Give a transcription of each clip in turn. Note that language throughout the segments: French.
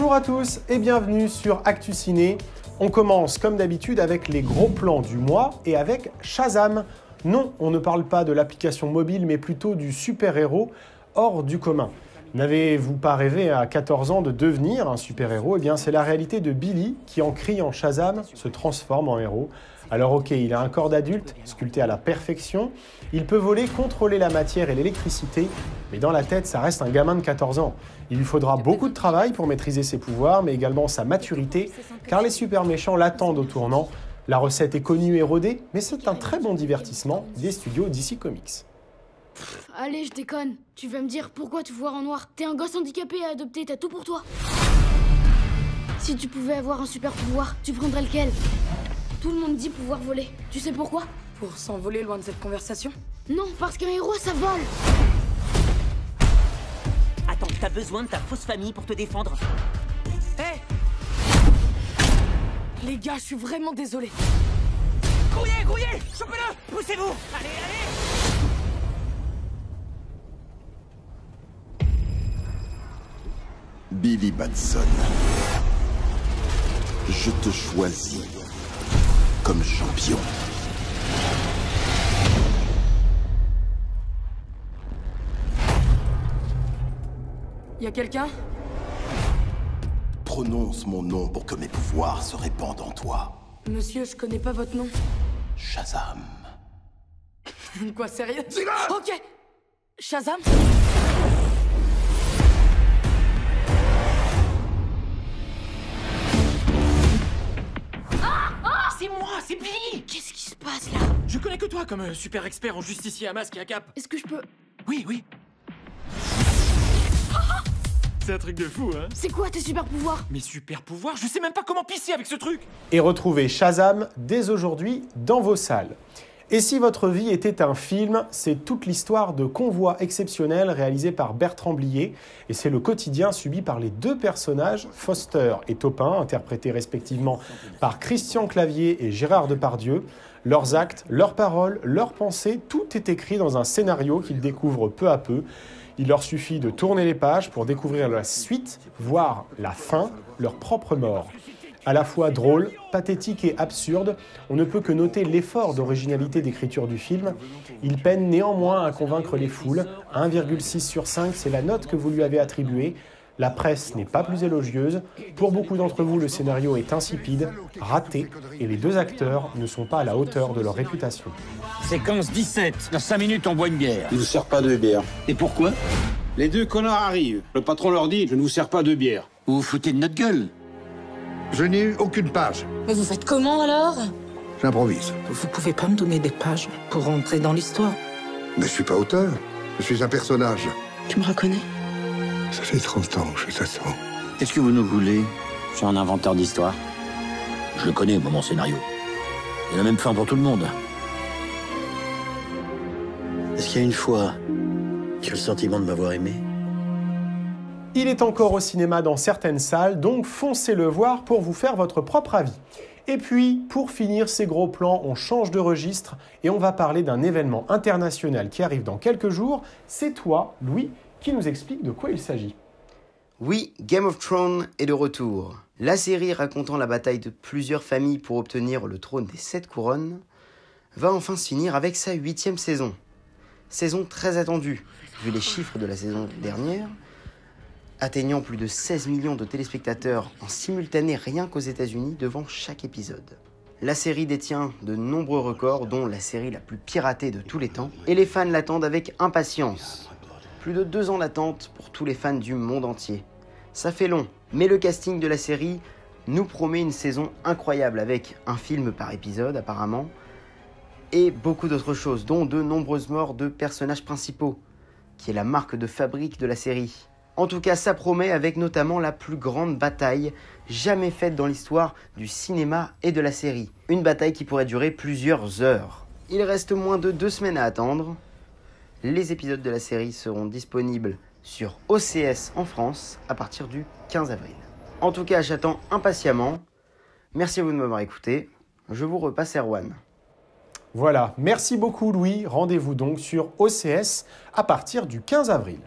Bonjour à tous et bienvenue sur Actu Ciné. On commence comme d'habitude avec les gros plans du mois et avec Shazam. Non, on ne parle pas de l'application mobile mais plutôt du super-héros hors du commun. N'avez-vous pas rêvé à 14 ans de devenir un super-héros? Eh bien, c'est la réalité de Billy qui, en criant Shazam, se transforme en héros. Alors ok, il a un corps d'adulte, sculpté à la perfection, il peut voler, contrôler la matière et l'électricité, mais dans la tête, ça reste un gamin de 14 ans. Il lui faudra beaucoup de travail pour maîtriser ses pouvoirs, mais également sa maturité, car les super méchants l'attendent au tournant. La recette est connue et rodée, mais c'est un très bon divertissement des studios DC Comics. Allez, je déconne. Tu vas me dire pourquoi te voir en noir? T'es un gosse handicapé à adopter, t'as tout pour toi. Si tu pouvais avoir un super pouvoir, tu prendrais lequel? Tout le monde dit pouvoir voler. Tu sais pourquoi? Pour s'envoler loin de cette conversation? Non, parce qu'un héros, ça vole. Attends, t'as besoin de ta fausse famille pour te défendre? Hé Les gars, je suis vraiment désolé. Grouillez! Chopez-le! Poussez-vous! Allez! Billy Batson, je te choisis comme champion. Y a quelqu'un? Prononce mon nom pour que mes pouvoirs se répandent en toi. Monsieur, je connais pas votre nom. Shazam. Quoi, sérieux? Ok. Shazam? C'est moi, c'est Billy! Qu'est-ce qui se passe là? Je connais que toi comme super expert en justicier à masque et à cape. Est-ce que je peux... Oui. C'est un truc de fou, hein? C'est quoi tes super pouvoirs? Mes super pouvoirs, je sais même pas comment pisser avec ce truc! Et retrouvez Shazam dès aujourd'hui dans vos salles. Et si votre vie était un film, c'est toute l'histoire de Convoi exceptionnel réalisé par Bertrand Blier. Et c'est le quotidien subi par les deux personnages, Foster et Topin, interprétés respectivement par Christian Clavier et Gérard Depardieu. Leurs actes, leurs paroles, leurs pensées, tout est écrit dans un scénario qu'ils découvrent peu à peu. Il leur suffit de tourner les pages pour découvrir la suite, voire la fin, leur propre mort. À la fois drôle, pathétique et absurde, on ne peut que noter l'effort d'originalité d'écriture du film. Il peine néanmoins à convaincre les foules. 1,6 sur 5, c'est la note que vous lui avez attribuée. La presse n'est pas plus élogieuse. Pour beaucoup d'entre vous, le scénario est insipide, raté, et les deux acteurs ne sont pas à la hauteur de leur réputation. Séquence 17. Dans 5 minutes, on boit une bière. Je ne vous sers pas de bière. Et pourquoi? Les deux connards arrivent. Le patron leur dit, je ne vous sers pas de bière. Vous vous foutez de notre gueule? Je n'ai eu aucune page. Mais vous faites comment alors? J'improvise. Vous pouvez pas me donner des pages pour rentrer dans l'histoire? Mais je suis pas auteur. Je suis un personnage. Tu me reconnais? Ça fait 30 ans que je fais ça. Qu'est-ce que vous nous voulez? Je suis un inventeur d'histoire. Je le connais, moi, mon scénario. Il y en a même fait un pour tout le monde. Est-ce qu'il y a une fois, tu as le sentiment de m'avoir aimé? Il est encore au cinéma dans certaines salles, donc foncez le voir pour vous faire votre propre avis. Et puis, pour finir ces gros plans, on change de registre et on va parler d'un événement international qui arrive dans quelques jours. C'est toi, Louis, qui nous explique de quoi il s'agit. Oui, Game of Thrones est de retour. La série racontant la bataille de plusieurs familles pour obtenir le trône des 7 couronnes va enfin se finir avec sa 8e saison. Saison très attendue, vu les chiffres de la saison dernière, atteignant plus de 16 millions de téléspectateurs en simultané rien qu'aux États-Unis devant chaque épisode. La série détient de nombreux records, dont la série la plus piratée de tous les temps, et les fans l'attendent avec impatience. Plus de 2 ans d'attente pour tous les fans du monde entier. Ça fait long, mais le casting de la série nous promet une saison incroyable avec un film par épisode apparemment, et beaucoup d'autres choses, dont de nombreuses morts de personnages principaux, qui est la marque de fabrique de la série. En tout cas, ça promet avec notamment la plus grande bataille jamais faite dans l'histoire du cinéma et de la série. Une bataille qui pourrait durer plusieurs heures. Il reste moins de 2 semaines à attendre. Les épisodes de la série seront disponibles sur OCS en France à partir du 15 avril. En tout cas, j'attends impatiemment. Merci à vous de m'avoir écouté. Je vous repasse Erwan. Voilà, merci beaucoup Louis. Rendez-vous donc sur OCS à partir du 15 avril.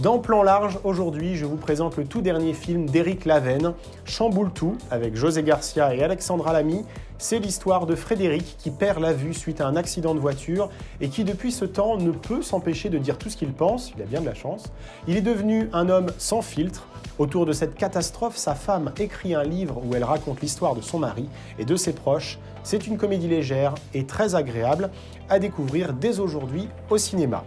Dans Plan Large, aujourd'hui, je vous présente le tout dernier film d'Éric Lavenne, Chamboule tout, avec José Garcia et Alexandra Lamy. C'est l'histoire de Frédéric qui perd la vue suite à un accident de voiture et qui depuis ce temps ne peut s'empêcher de dire tout ce qu'il pense, il a bien de la chance. Il est devenu un homme sans filtre. Autour de cette catastrophe, sa femme écrit un livre où elle raconte l'histoire de son mari et de ses proches. C'est une comédie légère et très agréable à découvrir dès aujourd'hui au cinéma.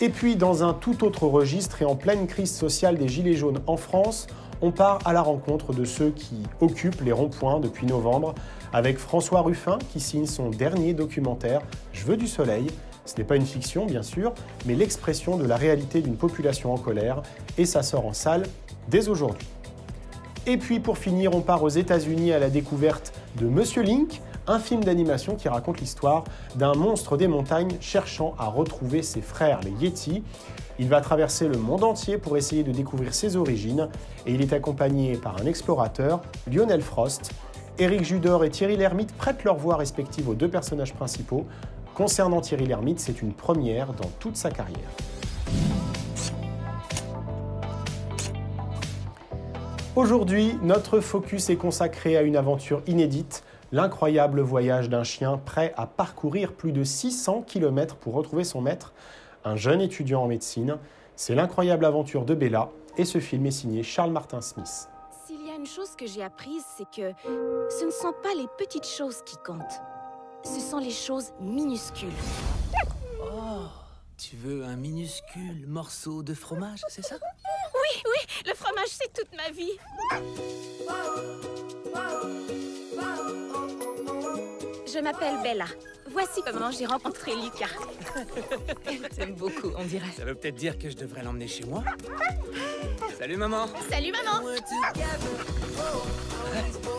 Et puis, dans un tout autre registre et en pleine crise sociale des Gilets jaunes en France, on part à la rencontre de ceux qui occupent les ronds-points depuis novembre, avec François Ruffin qui signe son dernier documentaire « Je veux du soleil ». Ce n'est pas une fiction, bien sûr, mais l'expression de la réalité d'une population en colère, et ça sort en salle dès aujourd'hui. Et puis, pour finir, on part aux États-Unis à la découverte de Monsieur Link, un film d'animation qui raconte l'histoire d'un monstre des montagnes cherchant à retrouver ses frères, les Yétis. Il va traverser le monde entier pour essayer de découvrir ses origines et il est accompagné par un explorateur, Lionel Frost. Éric Judor et Thierry Lhermitte prêtent leur voix respective aux deux personnages principaux. Concernant Thierry Lhermitte, c'est une première dans toute sa carrière. Aujourd'hui, notre focus est consacré à une aventure inédite, l'incroyable voyage d'un chien prêt à parcourir plus de 600 km pour retrouver son maître, un jeune étudiant en médecine. C'est l'incroyable aventure de Bella et ce film est signé Charles Martin Smith. S'il y a une chose que j'ai apprise, c'est que ce ne sont pas les petites choses qui comptent. Ce sont les choses minuscules. Oh, tu veux un minuscule morceau de fromage, c'est ça? Oui, oui, le fromage, c'est toute ma vie. Je m'appelle Bella. Voici comment j'ai rencontré Lucas. Elle t'aime beaucoup, on dirait. Ça veut peut-être dire que je devrais l'emmener chez moi. Salut maman. Salut maman.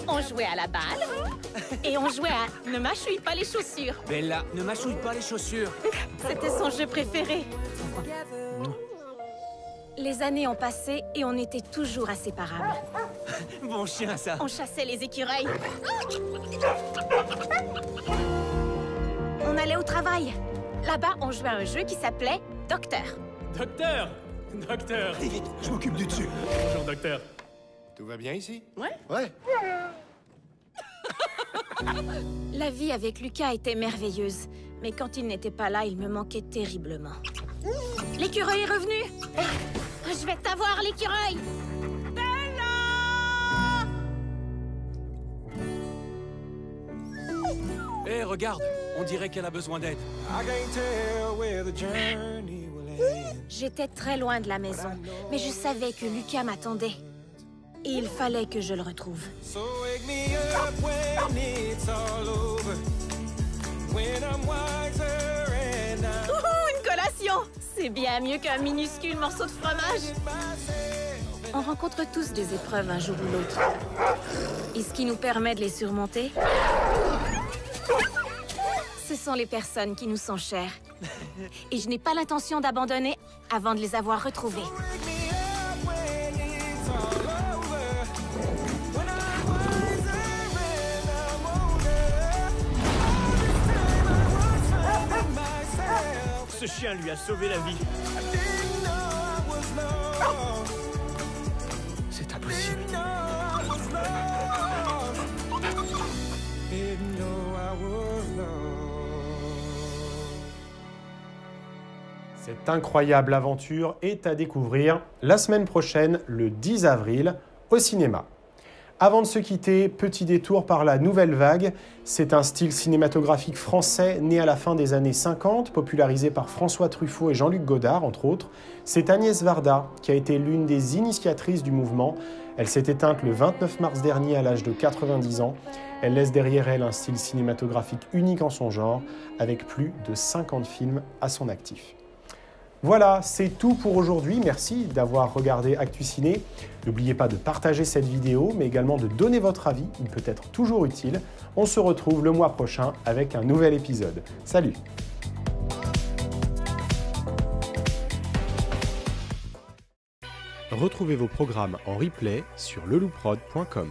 On jouait à la balle et on jouait à ne mâchouille pas les chaussures. Bella, ne mâchouille pas les chaussures. C'était son jeu préféré. Les années ont passé et on était toujours inséparables. Bon chien, ça. On chassait les écureuils. On allait au travail. Là-bas, on jouait à un jeu qui s'appelait Docteur. Docteur! Docteur! Allez vite, je m'occupe du dessus. Bonjour, docteur. Tout va bien ici? Ouais. Ouais. La vie avec Lucas était merveilleuse. Mais quand il n'était pas là, il me manquait terriblement. L'écureuil est revenu! Je vais t'avoir, l'écureuil! Bella! Hé, regarde, on dirait qu'elle a besoin d'aide. J'étais très loin de la maison, mais je savais que Lucas m'attendait. Et il fallait que je le retrouve. Une collation! C'est bien mieux qu'un minuscule morceau de fromage. On rencontre tous des épreuves un jour ou l'autre. Et ce qui nous permet de les surmonter, ce sont les personnes qui nous sont chères. Et je n'ai pas l'intention d'abandonner avant de les avoir retrouvées. Ce chien lui a sauvé la vie. C'est impossible. Cette incroyable aventure est à découvrir la semaine prochaine, le 10 avril, au cinéma. Avant de se quitter, petit détour par la Nouvelle Vague. C'est un style cinématographique français né à la fin des années 50, popularisé par François Truffaut et Jean-Luc Godard, entre autres. C'est Agnès Varda qui a été l'une des initiatrices du mouvement. Elle s'est éteinte le 29 mars dernier à l'âge de 90 ans. Elle laisse derrière elle un style cinématographique unique en son genre, avec plus de 50 films à son actif. Voilà, c'est tout pour aujourd'hui. Merci d'avoir regardé Actu Ciné. N'oubliez pas de partager cette vidéo, mais également de donner votre avis, il peut être toujours utile. On se retrouve le mois prochain avec un nouvel épisode. Salut! Retrouvez vos programmes en replay sur lelouprod.com.